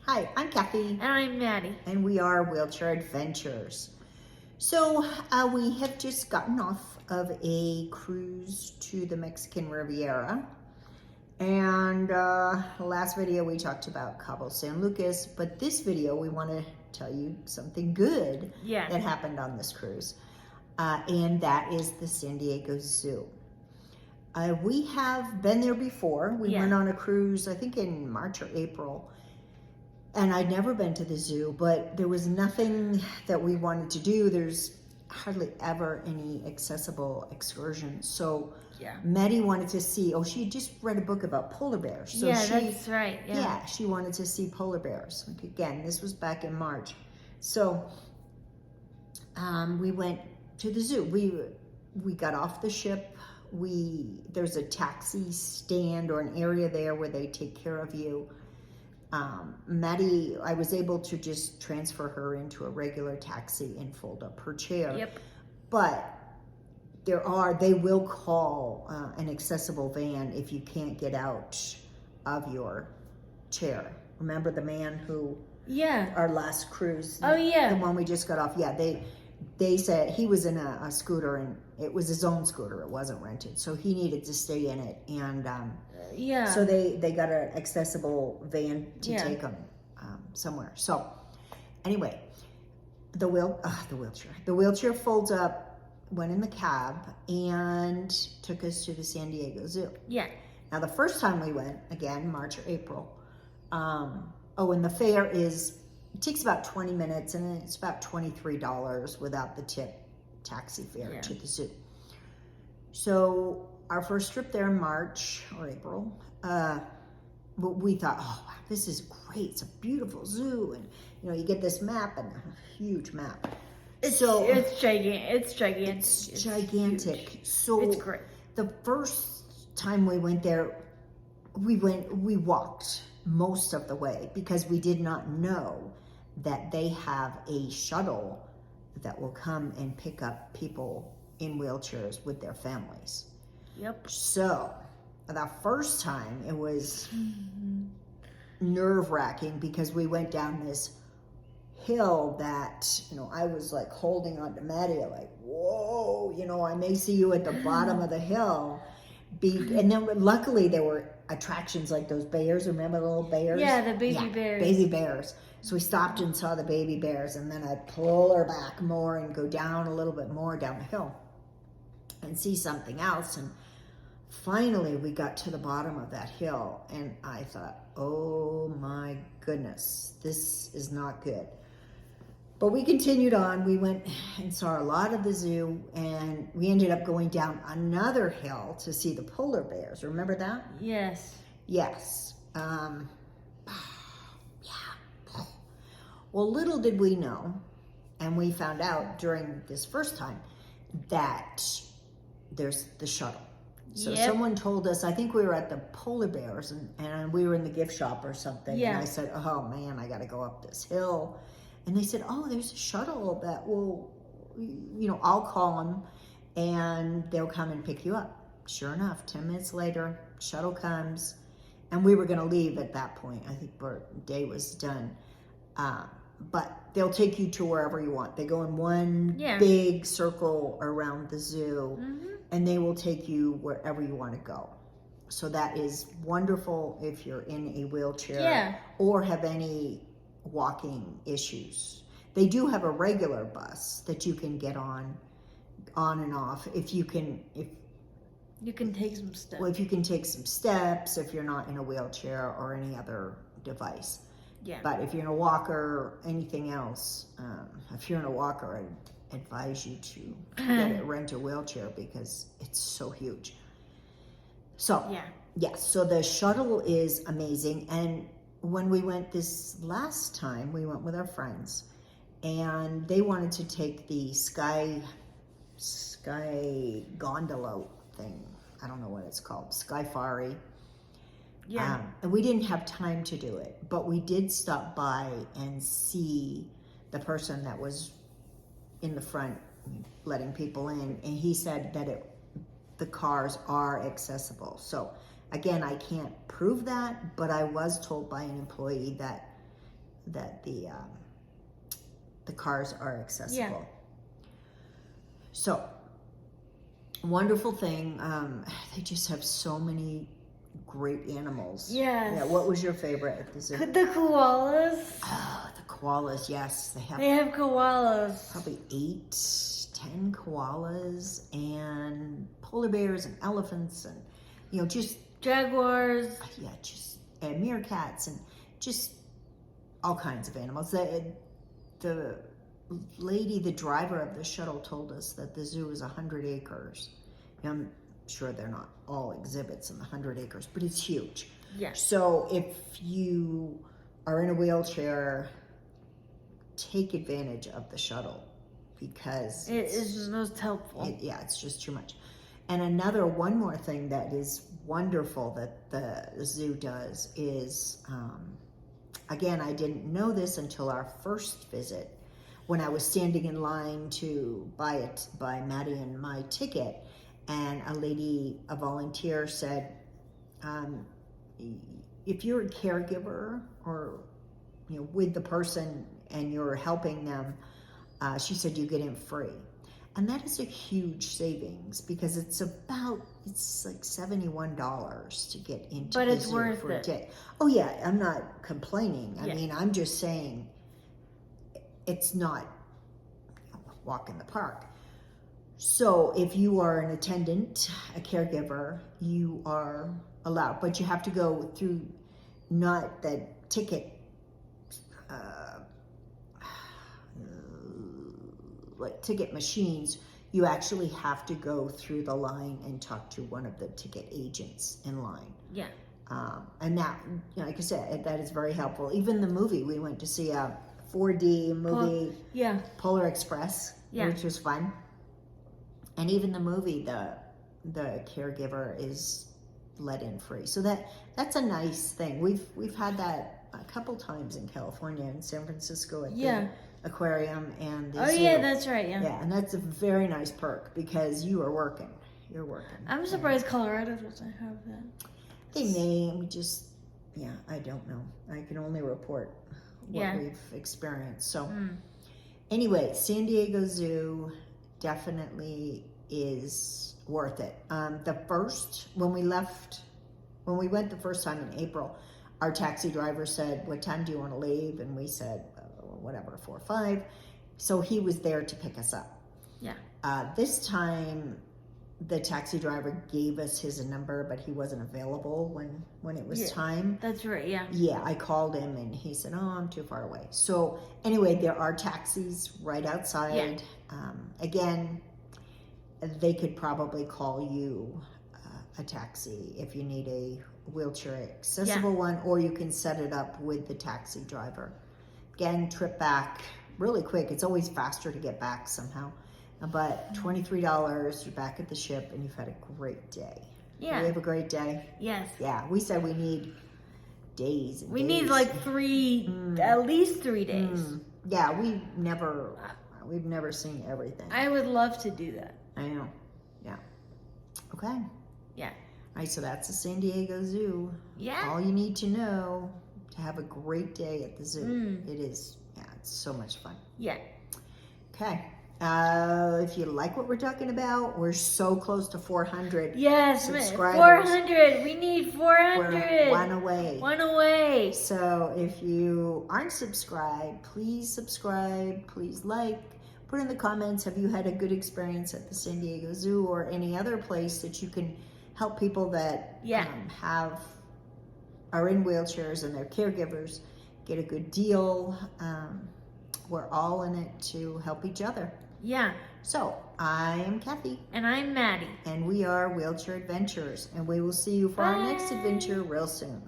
Hi, I'm Kathy, And I'm Maddie. and we are Wheelchair Adventures. So we have just gotten off of a cruise to the Mexican Riviera. And last video we talked about Cabo San Lucas, but this video we want to tell you something good that happened on this cruise. And that is the San Diego Zoo. We have been there before. We went on a cruise, I think in March or April. And I'd never been to the zoo, but there was nothing that we wanted to do. There's hardly ever any accessible excursions. So Maddie wanted to see, she had just read a book about polar bears. So that's right. Yeah, she wanted to see polar bears. Like, again, this was back in March. So we went to the zoo. We got off the ship. There's a taxi stand or an area there where they take care of you. Maddie, I was able to just transfer her into a regular taxi and fold up her chair. But they will call an accessible van if you can't get out of your chair. Remember the man who, our last cruise, the one we just got off, they said he was in a scooter, and it was his own scooter, it wasn't rented, so he needed to stay in it, and so they got an accessible van to take him somewhere. So anyway, the wheelchair folds up, went in the cab, and took us to the San Diego Zoo. Now the first time we went, again, March or April, and the fare it takes about 20 minutes, and it's about $23 without the tip taxi fare to the zoo. So our first trip there in March or April, we thought, wow, this is great. It's a beautiful zoo. And, you get this map, and a huge map. It's gigantic. It's gigantic. Huge. So it's great. The first time we went there, we walked most of the way because we did not know that they have a shuttle that will come and pick up people in wheelchairs with their families. So the first time it was nerve-wracking because we went down this hill that, I was like holding on to Maddie, like, whoa, I may see you at the bottom of the hill. And then luckily there were attractions like those bears. Remember the little bears? Yeah, the baby bears. Baby bears. So we stopped and saw the baby bears, and then I'd pull her back more and go down a little bit more down the hill and see something else. And finally we got to the bottom of that hill, and I thought, oh my goodness, this is not good. But we continued on. We went and saw a lot of the zoo, and we ended up going down another hill to see the polar bears. Remember that? Yes. Well, little did we know, and we found out during this first time, that there's the shuttle. So someone told us, I think we were at the polar bears, and we were in the gift shop or something, and I said, oh man, I gotta go up this hill. And they said, there's a shuttle that will, I'll call them and they'll come and pick you up. Sure enough, 10 minutes later, shuttle comes, and we were gonna leave at that point. I think our day was done. But they'll take you to wherever you want. They go in one big circle around the zoo, and they will take you wherever you want to go. So that is wonderful if you're in a wheelchair or have any walking issues. They do have a regular bus that you can get on and off if you can take some steps. Well, if you can take some steps, if you're not in a wheelchair or any other device. But if you're in a walker or anything else, if you're in a walker, I'd advise you to rent a wheelchair because it's so huge. So so the shuttle is amazing. And when we went this last time, we went with our friends, and they wanted to take the sky gondola thing. I don't know what it's called, Skyfari. And we didn't have time to do it, but we did stop by and see the person that was in the front letting people in, and he said that the cars are accessible. So again, I can't prove that, but I was told by an employee that the cars are accessible. Yeah. So, wonderful thing. They just have so many great animals. Yes. Yeah. What was your favorite at the zoo? The koalas. Oh, the koalas. Yes, They have koalas. probably 8-10 koalas and polar bears and elephants and just Jaguars. and meerkats and just all kinds of animals. The lady, the driver of the shuttle, told us that the zoo is 100 acres. I'm sure they're not all exhibits in the 100 acres, but it's huge. Yes. So if you are in a wheelchair, take advantage of the shuttle because It is most helpful. it's just too much. And one more thing that is wonderful that the zoo does is, again, I didn't know this until our first visit when I was standing in line to buy Maddie and my ticket, and a volunteer said, if you're a caregiver or with the person and you're helping them, she said you get in free. And that is a huge savings because it's like $71 to get into But the it's zoo worth for a it. day. Oh yeah, I'm not complaining. I Yeah. mean, I'm just saying it's not a walk in the park. So if you are an attendant, a caregiver, you are allowed, but you have to go through not the ticket like ticket machines. You actually have to go through the line and talk to one of the ticket agents in line. Yeah. And that, like I said, that is very helpful. Even the movie, we went to see a 4D movie, Yeah. Polar Express, Yeah. which was fun. And even the movie, the caregiver is let in free. So that's a nice thing. We've had that a couple times in California and San Francisco at the aquarium and the zoo. Yeah, that's right. Yeah. Yeah, and that's a very nice perk because you are working. You're working. I'm surprised Colorado doesn't have that. They may. I don't know. I can only report what we've experienced. So anyway, San Diego Zoo definitely is worth it. When we went the first time in April, our taxi driver said, "What time do you want to leave?" And we said, whatever, 4 or 5. So he was there to pick us up. Yeah. This time, the taxi driver gave us his number, but he wasn't available when it was time. That's right. Yeah. Yeah, I called him and he said, "Oh, I'm too far away." So anyway, there are taxis right outside. Again, they could probably call you a taxi if you need a wheelchair accessible one, or you can set it up with the taxi driver. Again, trip back really quick. It's always faster to get back somehow. But $23, you're back at the ship and you've had a great day. Yeah. We have a great day. Yes. Yeah, we said we need days and We days. need like at least 3 days. Yeah, we've never seen everything. I would love to do that. I know. Yeah. Okay. Yeah. All right, so that's the San Diego Zoo. Yeah. All you need to know to have a great day at the zoo. It is, it's so much fun. Yeah. Okay. If you like what we're talking about, we're so close to 400 Yes, subscribers. 400. We need 400. We're one away. One away. So if you aren't subscribed, please subscribe, please like, put in the comments, have you had a good experience at the San Diego Zoo or any other place that you can help people that are in wheelchairs and their caregivers get a good deal. We're all in it to help each other. Yeah. So I am Kathy. And I'm Maddie. And we are Wheelchair Adventures. And we will see you for our next Bye. adventure real soon.